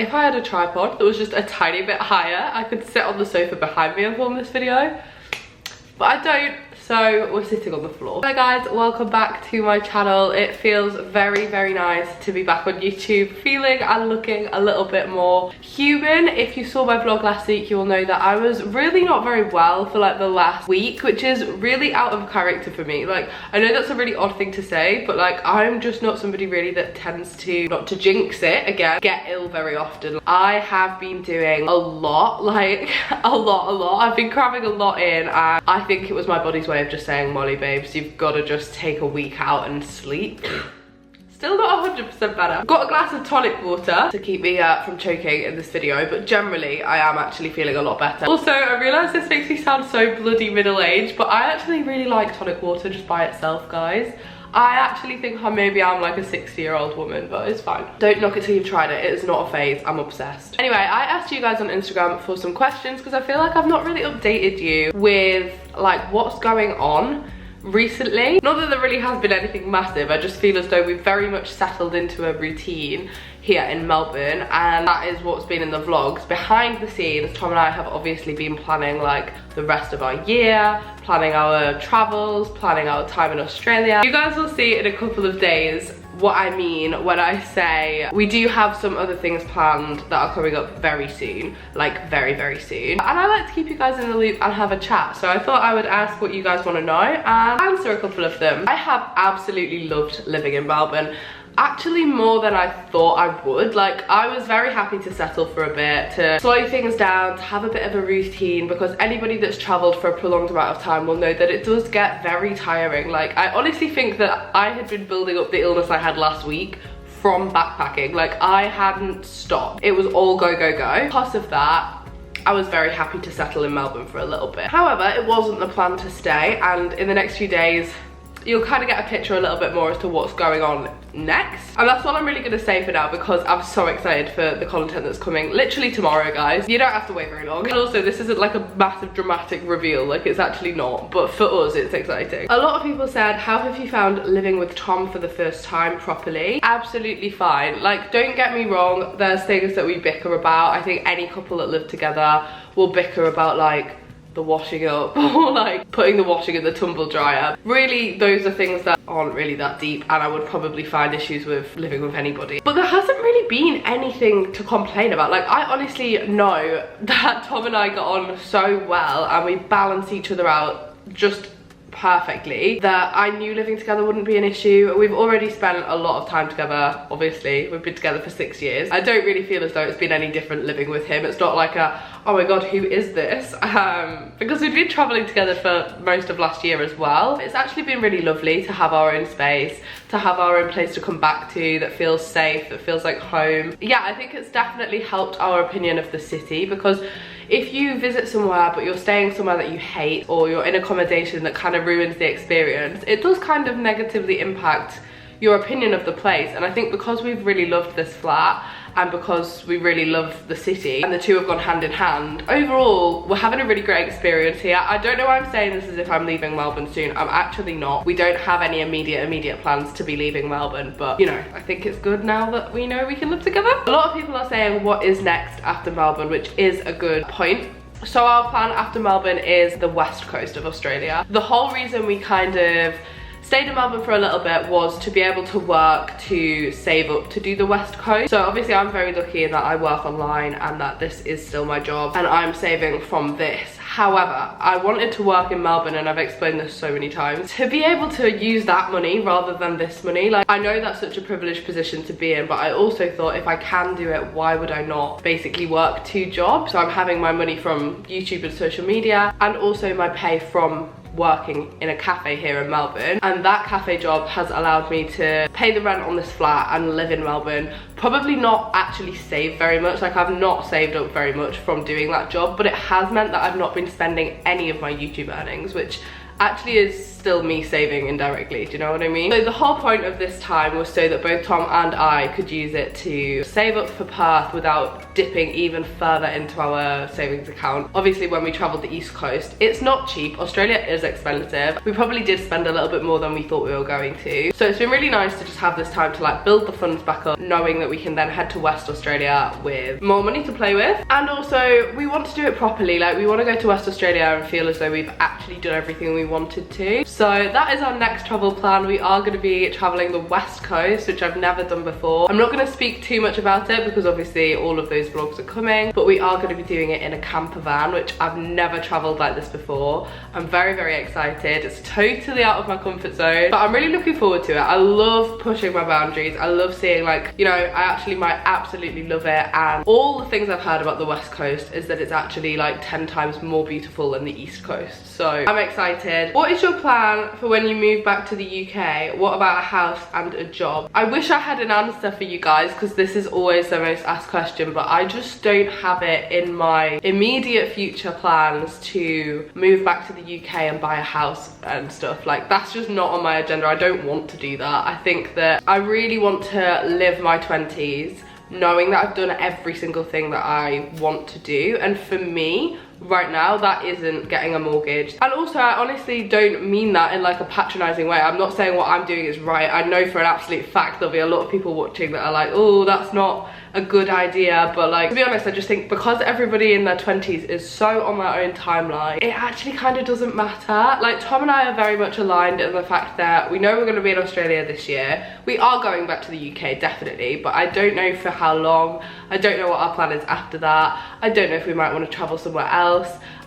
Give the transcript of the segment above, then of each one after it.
if I had a tripod that was just a tiny bit higher, I could sit on the sofa behind me and film this video, but I don't. So we're sitting on the floor. Hi guys, welcome back to my channel. It feels very, very nice to be back on YouTube, feeling and looking a little bit more human. If you saw my vlog last week, you will know that I was really not very well for like the last week, which is really out of character for me. Like, I know that's a really odd thing to say, but like, I'm just not somebody really that tends to, not to jinx it again, get ill very often. I have been doing a lot, like a lot. I've been cramming a lot in, and I think it was my body's way of just saying, Molly babes, you've got to just take a week out and sleep. Still not 100% better. Got a glass of tonic water to keep me from choking in this video, but generally I am actually feeling a lot better. Also, I realise this makes me sound so bloody middle-aged, but I actually really like tonic water just by itself, guys. I actually think maybe I'm like a 60-year-old woman, but it's fine. Don't knock it till you've tried it. It is not a phase. I'm obsessed. Anyway, I asked you guys on Instagram for some questions because I feel like I've not really updated you with like what's going on recently. Not that there really has been anything massive. I just feel as though we've very much settled into a routine here in Melbourne, and that is what's been in the vlogs. Behind the scenes, Tom and I have obviously been planning like the rest of our year, planning our travels, planning our time in Australia. You guys will see in a couple of days what I mean when I say we do have some other things planned that are coming up very soon, like very, very soon. And I like to keep you guys in the loop and have a chat, so I thought I would ask what you guys want to know and answer a couple of them. I have absolutely loved living in Melbourne. Actually more than I thought I would. Like, I was very happy to settle for a bit, to slow things down, to have a bit of a routine, because anybody that's travelled for a prolonged amount of time will know that it does get very tiring. Like, I honestly think that I had been building up the illness I had last week from backpacking. Like, I hadn't stopped. It was all go, go, go. Because of that, I was very happy to settle in Melbourne for a little bit. However, it wasn't the plan to stay, and in the next few days, you'll kind of get a picture a little bit more as to what's going on next. And that's all I'm really gonna say for now, because I'm so excited for the content that's coming literally tomorrow, guys. You don't have to wait very long. And also, this isn't like a massive dramatic reveal, like it's actually not, but for us it's exciting. A lot of people said, how have you found living with Tom for the first time properly? Absolutely fine. Like, don't get me wrong, there's things that we bicker about. I think any couple that live together will bicker about like the washing up or like putting the washing in the tumble dryer. Really, those are things that aren't really that deep, and I would probably find issues with living with anybody. But there hasn't really been anything to complain about. Like, I honestly know that Tom and I got on so well and we balance each other out just perfectly, that I knew living together wouldn't be an issue. We've already spent a lot of time together. Obviously, we've been together for 6 years. I don't really feel as though it's been any different living with him. It's not like a, oh my god, who is this? Because we've been traveling together for most of last year as well. It's actually been really lovely to have our own space, to have our own place to come back to that feels safe, that feels like home. Yeah, I think it's definitely helped our opinion of the city, because if you visit somewhere but you're staying somewhere that you hate, or you're in accommodation that kind of ruins the experience, it does kind of negatively impact your opinion of the place. And I think because we've really loved this flat, and because we really love the city, and the two have gone hand in hand, overall we're having a really great experience here. I don't know why I'm saying this as if I'm leaving Melbourne soon. I'm actually not. We don't have any immediate plans to be leaving Melbourne, but you know, I think it's good now that we know we can live together. A lot of people are saying what is next after Melbourne, which is a good point. So our plan after Melbourne is the west coast of Australia. The whole reason we kind of stayed in Melbourne for a little bit was to be able to work to save up to do the west coast. So obviously I'm very lucky in that I work online and that this is still my job and I'm saving from this. However, I wanted to work in Melbourne, and I've explained this so many times, to be able to use that money rather than this money. Like, I know that's such a privileged position to be in, but I also thought if I can do it, why would I not basically work 2 jobs? So I'm having my money from YouTube and social media, and also my pay from working in a cafe here in Melbourne, and that cafe job has allowed me to pay the rent on this flat and live in Melbourne. Probably not actually save very much, like I've not saved up very much from doing that job, but it has meant that I've not been spending any of my YouTube earnings, which actually is still me saving indirectly, do you know what I mean? So the whole point of this time was so that both Tom and I could use it to save up for Perth without dipping even further into our savings account. Obviously when we travelled the East Coast, it's not cheap. Australia is expensive. We probably did spend a little bit more than we thought we were going to. So it's been really nice to just have this time to like build the funds back up, knowing that we can then head to West Australia with more money to play with. And also we want to do it properly. Like we want to go to West Australia and feel as though we've actually done everything we wanted to. So that is our next travel plan. We are going to be traveling the West Coast, which I've never done before. I'm not going to speak too much about it because obviously all of those vlogs are coming, but we are going to be doing it in a camper van, which I've never traveled like this before. I'm very, very excited. It's totally out of my comfort zone, but I'm really looking forward to it. I love pushing my boundaries. I love seeing, like, you know, I actually might absolutely love it. And all the things I've heard about the West Coast is that it's actually like 10 times more beautiful than the East Coast. So I'm excited. What is your plan for when you move back to the UK? What about a house and a job? I wish I had an answer for you guys because this is always the most asked question, but I just don't have it in my immediate future plans to move back to the UK and buy a house and stuff. Like, that's just not on my agenda. I don't want to do that. I think that I really want to live my 20s knowing that I've done every single thing that I want to do. And for me, right now, that isn't getting a mortgage. And also, I honestly don't mean that in like a patronizing way. I'm not saying what I'm doing is right. I know for an absolute fact there'll be a lot of people watching that are like, oh, that's not a good idea. But like, to be honest, I just think because everybody in their 20s is so on their own timeline, it actually kind of doesn't matter. Like, Tom and I are very much aligned in the fact that we know we're going to be in Australia this year. We are going back to the UK, definitely, but I don't know for how long. I don't know what our plan is after that. I don't know if we might want to travel somewhere else.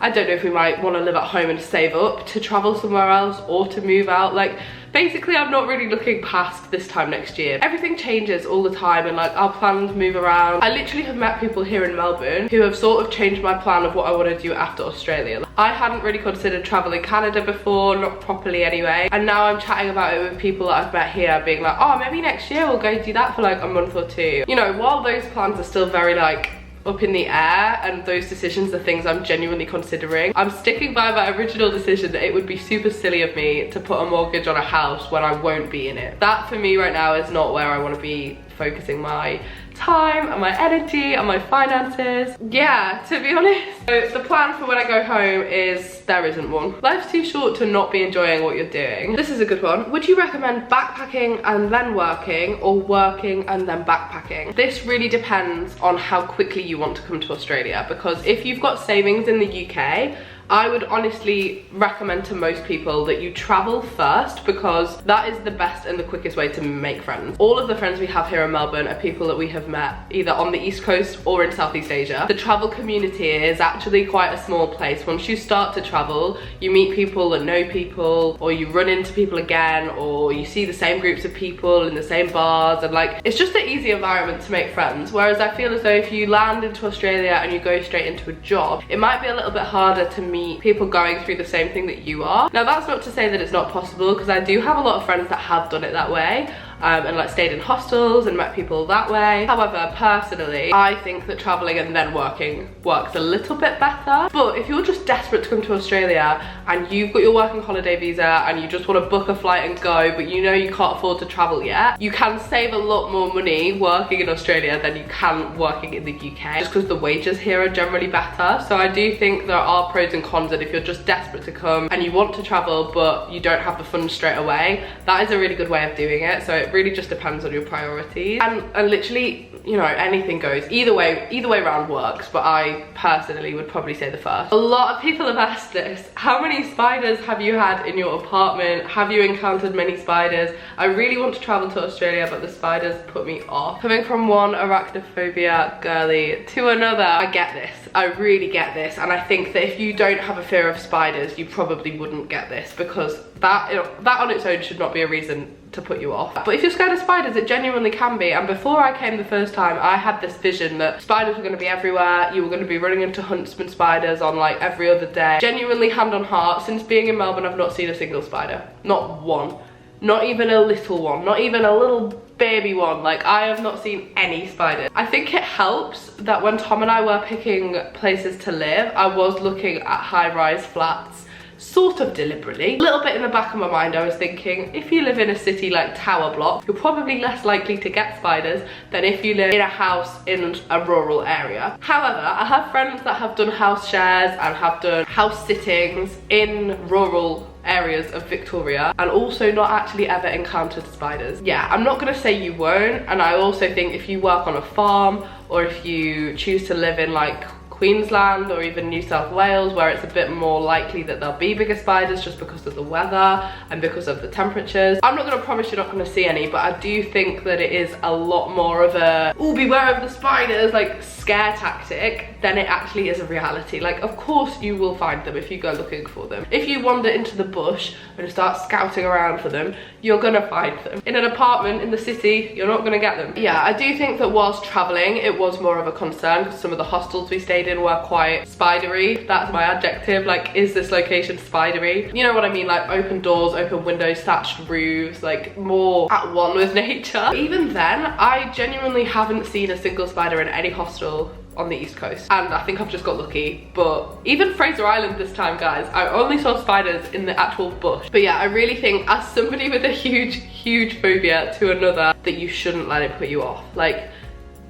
I don't know if we might want to live at home and save up to travel somewhere else or to move out. Like, basically, I'm not really looking past this time next year. Everything changes all the time and like our plans move around. I literally have met people here in Melbourne who have sort of changed my plan of what I want to do after Australia. I hadn't really considered traveling Canada before, not properly anyway. And now I'm chatting about it with people that I've met here being like, oh, maybe next year we'll go do that for like a month or two. You know, while those plans are still very like up in the air and those decisions are things I'm genuinely considering, I'm sticking by my original decision that it would be super silly of me to put a mortgage on a house when I won't be in it. That for me right now is not where I want to be focusing my time and my energy and my finances. Yeah, to be honest. So the plan for when I go home is there isn't one. Life's too short to not be enjoying what you're doing. This is a good one. Would you recommend backpacking and then working, or working and then backpacking? This really depends on how quickly you want to come to Australia, because if you've got savings in the UK, I would honestly recommend to most people that you travel first, because that is the best and the quickest way to make friends. All of the friends we have here in Melbourne are people that we have met either on the East Coast or in Southeast Asia. The travel community is actually quite a small place. Once you start to travel, you meet people that know people, or you run into people again, or you see the same groups of people in the same bars, and like, it's just an easy environment to make friends. Whereas I feel as though if you land into Australia and you go straight into a job, it might be a little bit harder to meet people going through the same thing that you are. Now, that's not to say that it's not possible, because I do have a lot of friends that have done it that way. And like stayed in hostels and met people that way. However, personally, I think that traveling and then working works a little bit better. But if you're just desperate to come to Australia and you've got your working holiday visa and you just want to book a flight and go, but you know you can't afford to travel yet, you can save a lot more money working in Australia than you can working in the UK, just because the wages here are generally better. So I do think there are pros and cons, and if you're just desperate to come and you want to travel but you don't have the funds straight away, that is a really good way of doing it. So it really just depends on your priorities, and literally, you know, anything goes. Either way around works, but I personally would probably say the first. A lot of people have asked this: how many spiders have you had in your apartment? Have you encountered many spiders? I really want to travel to Australia, but the spiders put me off. Coming from one arachnophobia girly to another, I get this. I really get this, and I think that if you don't have a fear of spiders, you probably wouldn't get this, because that on its own should not be a reason to put you off. But if you're scared of spiders, it genuinely can be. And before I came the first time, I had this vision that spiders were going to be everywhere. You were going to be running into huntsman spiders on like every other day. Genuinely, hand on heart, since being in Melbourne, I've not seen a single spider. Not one. Not even a little one. Not even a little baby one. Like, I have not seen any spiders. I think it helps that when Tom and I were picking places to live, I was looking at high-rise flats sort of deliberately. A little bit in the back of my mind I was thinking, if you live in a city like Tower Block, you're probably less likely to get spiders than if you live in a house in a rural area. However, I have friends that have done house shares and have done house sittings in rural areas of Victoria and also not actually ever encountered spiders. Yeah, I'm not gonna say you won't, and I also think if you work on a farm or if you choose to live in like Queensland or even New South Wales, where it's a bit more likely that there'll be bigger spiders just because of the weather and because of the temperatures. I'm not going to promise you're not going to see any, but I do think that it is a lot more of a, oh, beware of the spiders, like scare tactic than it actually is a reality. Like, of course you will find them if you go looking for them. If you wander into the bush and start scouting around for them, you're gonna find them. In an apartment in the city, you're not gonna get them. Yeah, I do think that whilst traveling, it was more of a concern because some of the hostels we stayed in were quite spidery. That's my adjective. Like, is this location spidery? You know what I mean? Like open doors, open windows, thatched roofs, like more at one with nature. Even then, I genuinely haven't seen a single spider in any hostel on the East Coast, and I think I've just got lucky. But even Fraser Island this time, guys, I only saw spiders in the actual bush. But yeah, I really think as somebody with a huge phobia to another, that you shouldn't let it put you off. Like,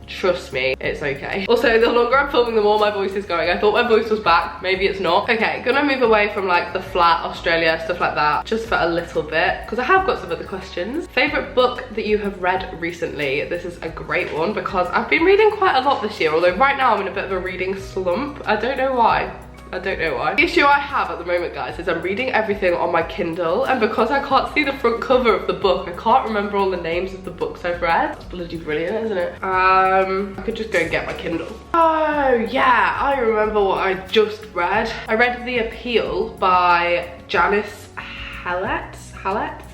trust me, it's okay. Also, the longer I'm filming, the more my voice is going. I thought my voice was back, maybe it's not. Okay, gonna move away from like the flat, Australia, stuff like that, just for a little bit, because I have got some other questions. Favorite book that you have read recently? This is a great one because I've been reading quite a lot this year, although right now I'm in a bit of a reading slump. I don't know why. The issue I have at the moment, guys, is I'm reading everything on my Kindle, and because I can't see the front cover of the book, I can't remember all the names of the books I've read. It's bloody brilliant, isn't it? I could just go and get my Kindle. Oh yeah, I remember what I just read. I read The Appeal by Janice Hallett?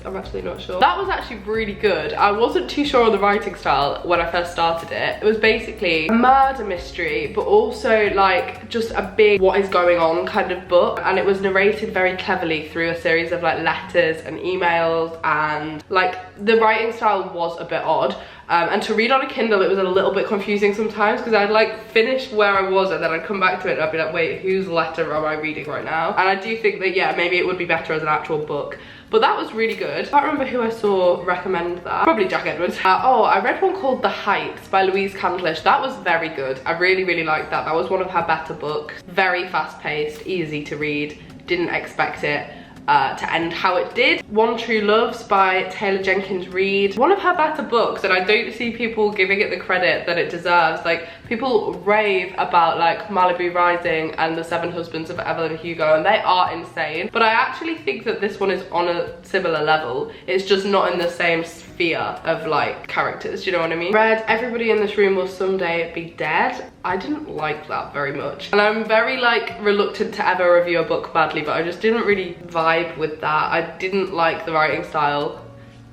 I'm actually not sure. That was actually really good. I wasn't too sure on the writing style when I first started it. It was basically a murder mystery, but also like just a big what is going on kind of book, and it was narrated very cleverly through a series of like letters and emails, and like the writing style was a bit odd. And to read on a Kindle, it was a little bit confusing sometimes because I'd like finish where I was and then I'd come back to it and I'd be like, wait, whose letter am I reading right now? And I do think that, yeah, maybe it would be better as an actual book. But that was really good. I can't remember who I saw recommend that. Probably Jack Edwards. Oh, I read one called The Heights by Louise Candlish. That was very good. I really liked that. That was one of her better books. Very fast paced, easy to read. Didn't expect it to end how it did. One True Loves by Taylor Jenkins Reid. One of her better books, and I don't see people giving it the credit that it deserves. Like, people rave about like Malibu Rising and The Seven Husbands of Evelyn Hugo, and they are insane. But I actually think that this one is on a similar level. It's just not in the same sphere of like characters, do you know what I mean? Read Everybody in This Room Will Someday Be Dead. I didn't like that very much, and I'm very like reluctant to ever review a book badly, but I just didn't really vibe with that. I didn't like the writing style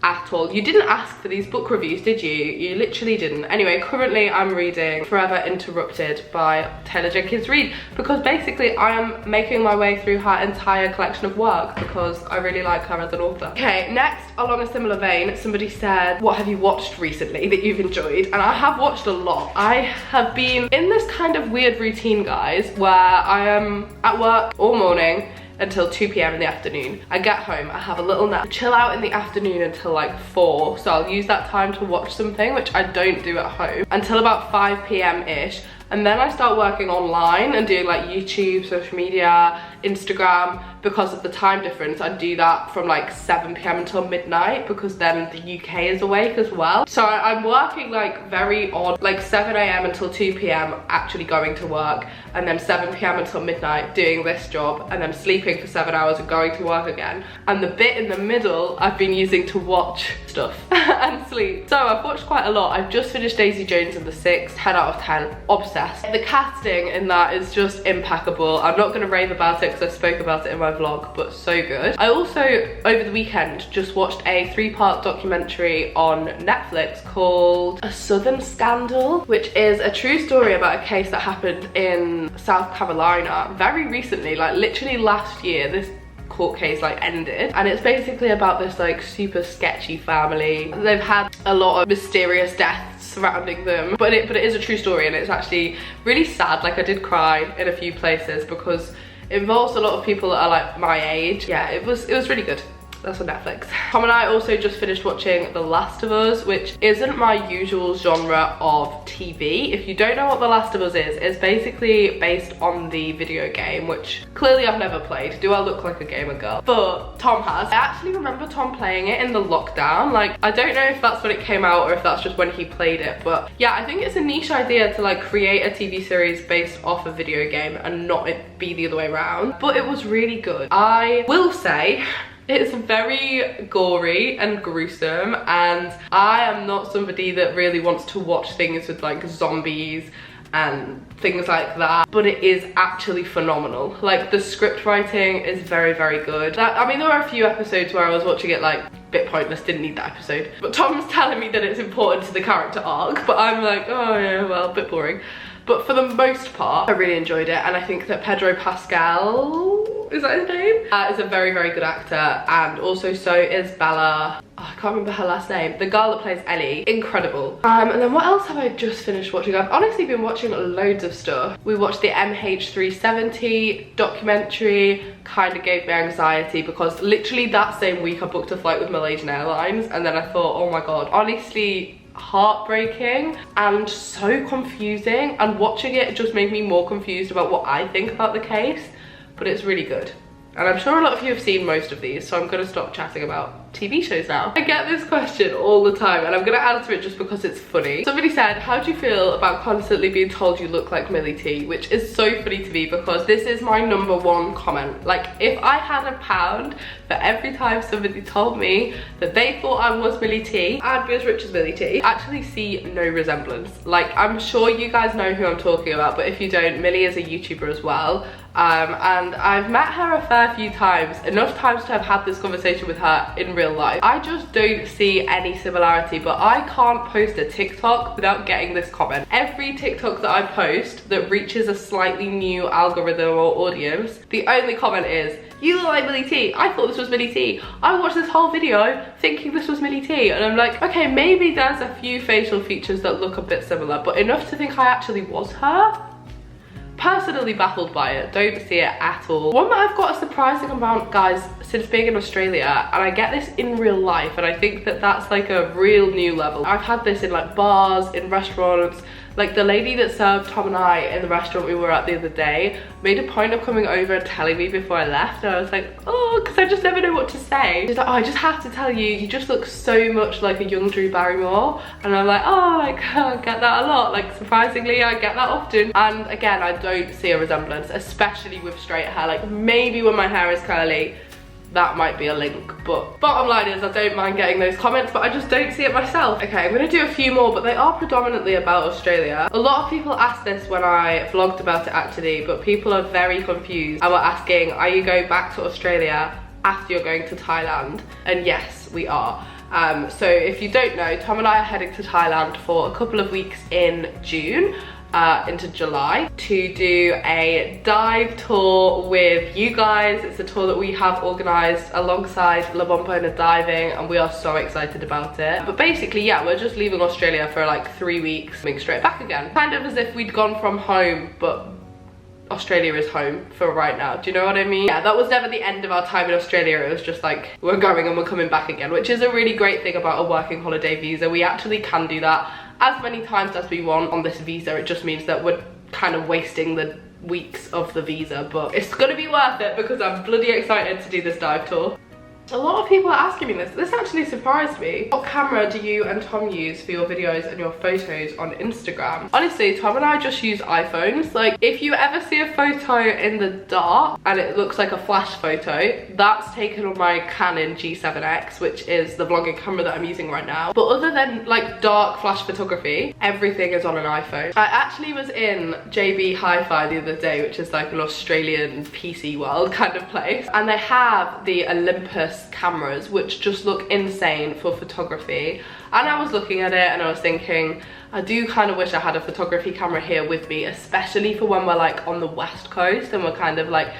at all. You didn't ask for these book reviews, did you? You literally didn't. Anyway, currently I'm reading Forever Interrupted by Taylor Jenkins Reid because basically I am making my way through her entire collection of work because I really like her as an author. Okay, next, along a similar vein, somebody said, what have you watched recently that you've enjoyed? And I have watched a lot. I have been in this kind of weird routine, guys, where I am at work all morning until 2 p.m. in the afternoon. I get home, I have a little nap, chill out in the afternoon until like 4, so I'll use that time to watch something, which I don't do at home, until about 5 p.m.-ish, and then I start working online and doing like YouTube, social media, Instagram. Because of the time difference, I do that from like 7 p.m. until midnight because then the UK is awake as well. So I'm working like very odd, like 7 a.m. until 2 p.m. actually going to work, and then 7 p.m. until midnight doing this job, and then sleeping for 7 hours and going to work again. And the bit in the middle I've been using to watch stuff and sleep. So I've watched quite a lot. I've just finished Daisy Jones and the Six, 10 out of 10, obsessed. The casting in that is just impeccable. I'm not gonna rave about it because I spoke about it in my vlog, but so good. I also, over the weekend, just watched a 3-part documentary on Netflix called A Southern Scandal, which is a true story about a case that happened in South Carolina very recently, like literally last year. This court case like ended, and it's basically about this like super sketchy family. They've had a lot of mysterious deaths surrounding them, but it is a true story, and it's actually really sad. Like, I did cry in a few places because It involves a lot of people that are like my age. Yeah, it was really good. That's on Netflix. Tom and I also just finished watching The Last of Us, which isn't my usual genre of TV. If you don't know what The Last of Us is, it's basically based on the video game, which clearly I've never played. Do I look like a gamer girl? But Tom has. I actually remember Tom playing it in the lockdown. Like, I don't know if that's when it came out or if that's just when he played it, but yeah, I think it's a niche idea to like create a TV series based off a video game and not it be the other way around. But it was really good. I will say, it's very gory and gruesome, and I am not somebody that really wants to watch things with like zombies and things like that, but it is actually phenomenal. Like, the script writing is very, very good. I mean, there were a few episodes where I was watching it like a bit pointless, didn't need that episode, but Tom's telling me that it's important to the character arc, but I'm like, oh yeah, well, a bit boring. But for the most part, I really enjoyed it, and I think that Pedro Pascal, is that his name? Is a very, very good actor, and also so is Bella. Oh, I can't remember her last name. The girl that plays Ellie. Incredible. And then what else have I just finished watching? I've honestly been watching loads of stuff. We watched the MH370 documentary. Kind of gave me anxiety because literally that same week I booked a flight with Malaysian Airlines, and then I thought, oh my god, honestly, heartbreaking and so confusing, and watching it just made me more confused about what I think about the case, but it's really good. And I'm sure a lot of you have seen most of these, so I'm gonna stop chatting about TV shows now. I get this question all the time, and I'm gonna answer it just because it's funny. Somebody said, how do you feel about constantly being told you look like Millie T? Which is so funny to me because this is my #1 comment. Like, if I had £1 for every time somebody told me that they thought I was Millie T, I'd be as rich as Millie T. I actually see no resemblance. Like, I'm sure you guys know who I'm talking about, but if you don't, Millie is a YouTuber as well. And I've met her a fair few times, enough times to have had this conversation with her in real life. I just don't see any similarity, but I can't post a TikTok without getting this comment. Every TikTok that I post that reaches a slightly new algorithm or audience, the only comment is, you look like Millie T. I thought this was Millie T. I watched this whole video thinking this was Millie T. And I'm like, okay, maybe there's a few facial features that look a bit similar, but enough to think I actually was her? Personally baffled by it, don't see it at all. One that I've got a surprising amount, guys, since being in Australia, and I get this in real life, and I think that that's like a real new level. I've had this in like bars, in restaurants. Like, the lady that served Tom and I in the restaurant we were at the other day made a point of coming over and telling me before I left, and I was like, oh, because I just never know what to say. She's like, oh, I just have to tell you, you just look so much like a young Drew Barrymore. And I'm like, oh, like, I get that a lot. Like, surprisingly, I get that often. And again, I don't see a resemblance, especially with straight hair. Like, maybe when my hair is curly, that might be a link, but bottom line is I don't mind getting those comments, but I just don't see it myself. Okay, I'm gonna do a few more, but they are predominantly about Australia. A lot of people asked this when I vlogged about it actually, but people are very confused and were asking, are you going back to Australia after you're going to Thailand? And yes, we are. So if you don't know, Tom and I are heading to Thailand for a couple of weeks in June. Into July to do a dive tour with you guys. It's a tour that we have organised alongside La Bombona Diving, and we are so excited about it. But basically, yeah, we're just leaving Australia for like 3 weeks, coming straight back again. Kind of as if we'd gone from home, but Australia is home for right now. Do you know what I mean? Yeah, that was never the end of our time in Australia. It was just like, we're going and we're coming back again, which is a really great thing about a working holiday visa. We actually can do that as many times as we want on this visa. It just means that we're kind of wasting the weeks of the visa, but it's gonna be worth it because I'm bloody excited to do this dive tour. A lot of people are asking me this. This actually surprised me. What camera do you and Tom use for your videos and your photos on Instagram? Honestly, Tom and I just use iPhones. Like, if you ever see a photo in the dark and it looks like a flash photo, that's taken on my Canon G7X, which is the vlogging camera that I'm using right now. But other than like dark flash photography, everything is on an iPhone. I actually was in JB Hi-Fi the other day, which is like an Australian PC world kind of place, and they have the Olympus cameras which just look insane for photography. And I was looking at it and I was thinking, I do kind of wish I had a photography camera here with me, especially for when we're like on the west coast and we're kind of like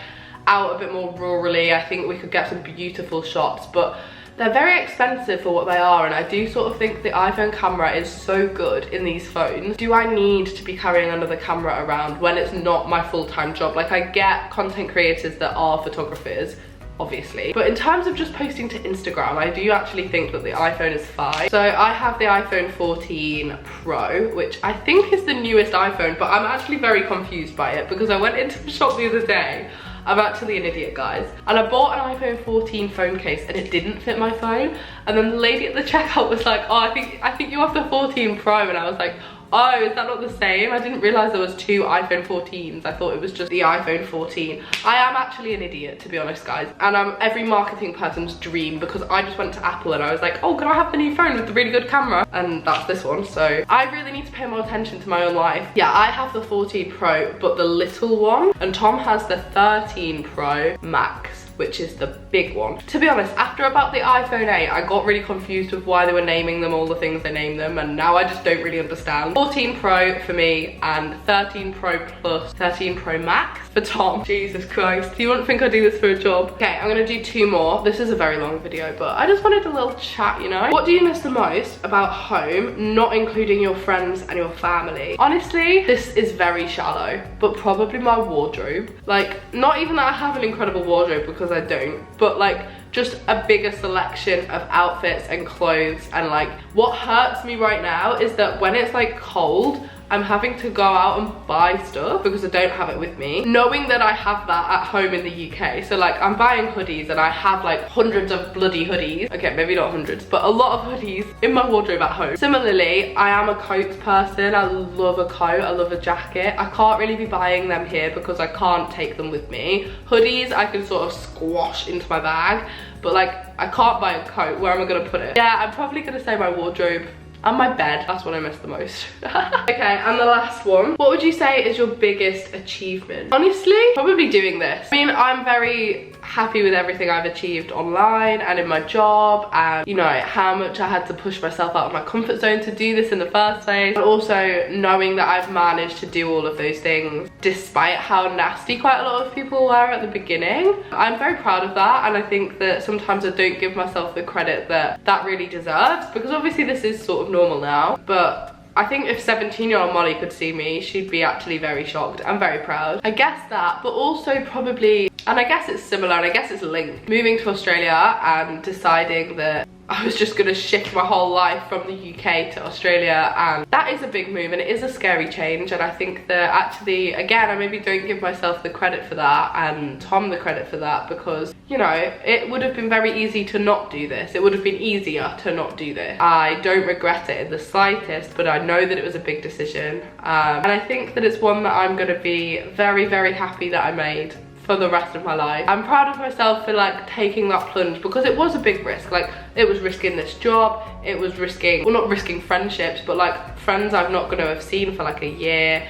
out a bit more rurally. I think we could get some beautiful shots, but they're very expensive for what they are, and I do sort of think the iPhone camera is so good in these phones. Do I need to be carrying another camera around when it's not my full-time job? Like, I get content creators that are photographers, obviously, but in terms of just posting to Instagram, I do actually think that the iPhone is fine. So I have the iPhone 14 Pro, which I think is the newest iPhone, but I'm actually very confused by it because I went into the shop the other day. I'm actually an idiot, guys. And I bought an iPhone 14 phone case and it didn't fit my phone. And then the lady at the checkout was like, oh, I think you have the 14 Pro. And I was like, oh, is that not the same? I didn't realize there was two iPhone 14s. I thought it was just the iPhone 14. I am actually an idiot, to be honest, guys. And I'm every marketing person's dream, because I just went to Apple and I was like, oh, can I have the new phone with the really good camera? And that's this one. So I really need to pay more attention to my own life. Yeah, I have the 14 Pro, but the little one. And Tom has the 13 Pro Max, which is the big one. To be honest, after about the iPhone 8, I got really confused with why they were naming them all the things they named them, and now I just don't really understand. 14 Pro for me, and 13 Pro Plus, 13 Pro Max for Tom. Jesus Christ, you wouldn't think I do this for a job. Okay, I'm gonna do two more. This is a very long video, but I just wanted a little chat, you know? What do you miss the most about home, not including your friends and your family? Honestly, this is very shallow, but probably my wardrobe. Like, not even that I have an incredible wardrobe, because I don't, but like just a bigger selection of outfits and clothes. And like, what hurts me right now is that when it's like cold, I'm having to go out and buy stuff because I don't have it with me, knowing that I have that at home in the UK. So like, I'm buying hoodies and I have like hundreds of bloody hoodies. Okay, maybe not hundreds, but a lot of hoodies in my wardrobe at home. Similarly, I am a coats person. I love a coat, I love a jacket. I can't really be buying them here because I can't take them with me. Hoodies, I can sort of squash into my bag, but like, I can't buy a coat. Where am I gonna put it? Yeah, I'm probably gonna say my wardrobe and my bed. That's what I miss the most. Okay, and the last one. What would you say is your biggest achievement? Honestly, probably doing this. I mean, I'm very happy with everything I've achieved online and in my job, and you know, how much I had to push myself out of my comfort zone to do this in the first place, and also knowing that I've managed to do all of those things despite how nasty quite a lot of people were at the beginning. I'm very proud of that, and I think that sometimes I don't give myself the credit that that really deserves, because obviously this is sort of normal now, but I think if 17-year-old Molly could see me, she'd be actually very shocked. I'm very proud. I guess that, but also probably, and I guess it's similar and I guess it's linked, moving to Australia and deciding that I was just gonna shift my whole life from the UK to Australia, and that is a big move and it is a scary change. And I think that actually, again, I maybe don't give myself the credit for that and Tom the credit for that, because, you know, it would have been very easy to not do this. It would have been easier to not do this. I don't regret it in the slightest, but I know that it was a big decision. And I think that it's one that I'm gonna be very, very happy that I made for the rest of my life. I'm proud of myself for like taking that plunge, because it was a big risk. Like, it was risking this job, it was risking, well, not risking friendships, but like friends I'm not gonna have seen for like a year,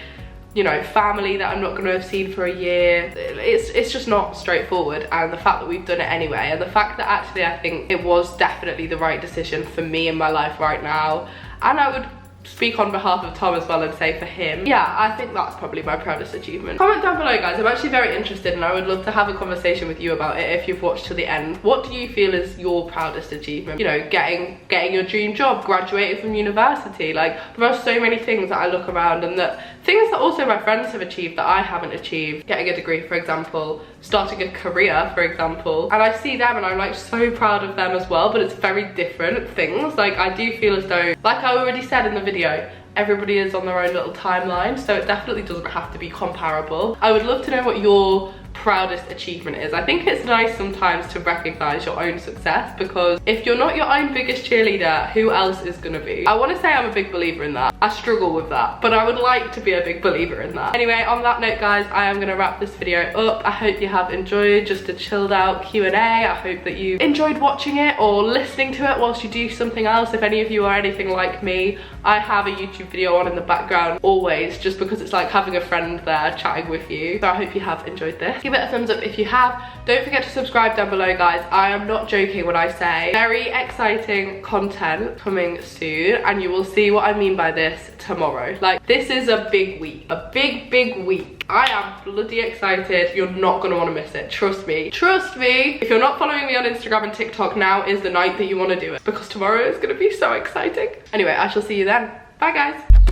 you know, family that I'm not gonna have seen for a year. It's just not straightforward, and the fact that we've done it anyway, and the fact that actually I think it was definitely the right decision for me in my life right now, and I would speak on behalf of Tom as well and say for him, yeah, I think that's probably my proudest achievement. Comment down below, guys. I'm actually very interested and I would love to have a conversation with you about it if you've watched to the end. What do you feel is your proudest achievement? You know, getting your dream job, graduating from university. Like, there are so many things that I look around, and that things that also my friends have achieved that I haven't achieved. Getting a degree, for example, starting a career, for example, and I see them and I'm like so proud of them as well, but it's very different things. Like, I do feel as though, like I already said in the video, everybody is on their own little timeline, so it definitely doesn't have to be comparable. I would love to know what your proudest achievement is. I think it's nice sometimes to recognize your own success, because if you're not your own biggest cheerleader, who else is gonna be? I want to say I'm a big believer in that. I struggle with that, but I would like to be a big believer in that. Anyway, on that note, guys, I am gonna wrap this video up. I hope you have enjoyed just a chilled out Q&A. I hope that you enjoyed watching it or listening to it whilst you do something else. If any of you are anything like me, I have a YouTube video on in the background always, just because it's like having a friend there chatting with you. So I hope you have enjoyed this. Give it a thumbs up if you have. Don't forget to subscribe down below, guys. I am not joking when I say very exciting content coming soon, and you will see what I mean by this tomorrow. Like, this is a big week, a big week. I am bloody excited. You're not gonna want to miss it, trust me. Trust me. If you're not following me on Instagram and TikTok, now is the night that you want to do it, because tomorrow is gonna be so exciting. Anyway, I shall see you then. Bye, guys.